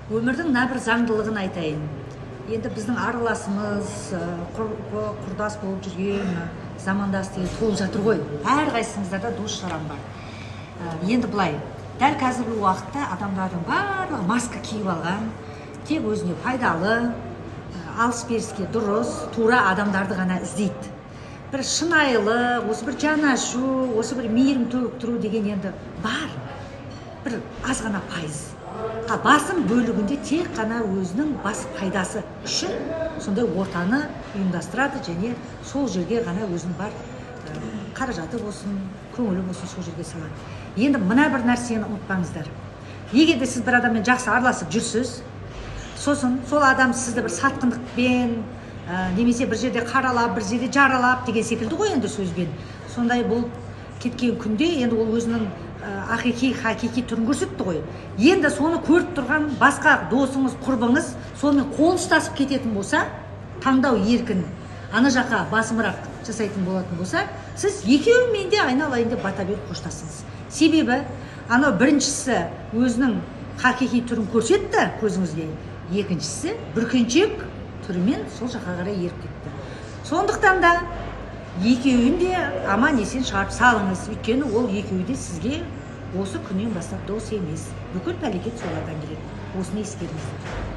Өмірдің нәбір заңдылығын айтайын. Енді біздің араласымыз, құрдас болып жүрген, замандас деген толып жатыр ғой. Әрқайсыңыздарда дос жаран бар. Енді былай, дәл қазіргі уақытта адамдардың барлығы маска киіп алған, тек өзіне пайдалы, алыс-беріске дұрыс, тура адамдарды ғана іздейді. Бір шынайылы, осы бір жан ашу, осы бір мейірім төгіп тұру деген енді бар. Бір аз ғана пайыз. Басым бөлігінде тек қана өзінің бас пайдасы үшін сондай ортаны ұйымдастырады және сол жерге ғана өзінің бар қаражаты болсын, көңілі болсын сол жерге салады. Енді мына бір нәрсені ұмытпаңыздар. Егер де сіз бір адаммен жақсы араласып жүрсіз, сосын сол адам сізді бір сатқындықпен, немесе бір жерде қаралап, бір жерде жаралап деген секілді ғой енді сөзбен. Сондай болып кеткен күнде енді ол өзінің хақиқи түрін көрсетті ғой. Енді соны көріп тұрған басқа досыңыз, құрбыңыз сонымен қол ұстасып кететін болса, таңдау еркін, ана жаққа басымырақ жасайтын болатын болса, сіз екеуімен де айналайын деп бата беріп қоштасыңыз. Себебі анау біріншісі өзінің хақиқи түрін көрсетті көзіңізге, екіншісі бүркеншек түрімен сол жаққа қарай еріп кетті. Сондықтан да екеуін де аман есен шығарып салыңыз. Өйткені ол екеуі де сізге осы күннен бастап дос емес. Бүкіл пәлекет солардан келеді. Осыны ескеріңіздер.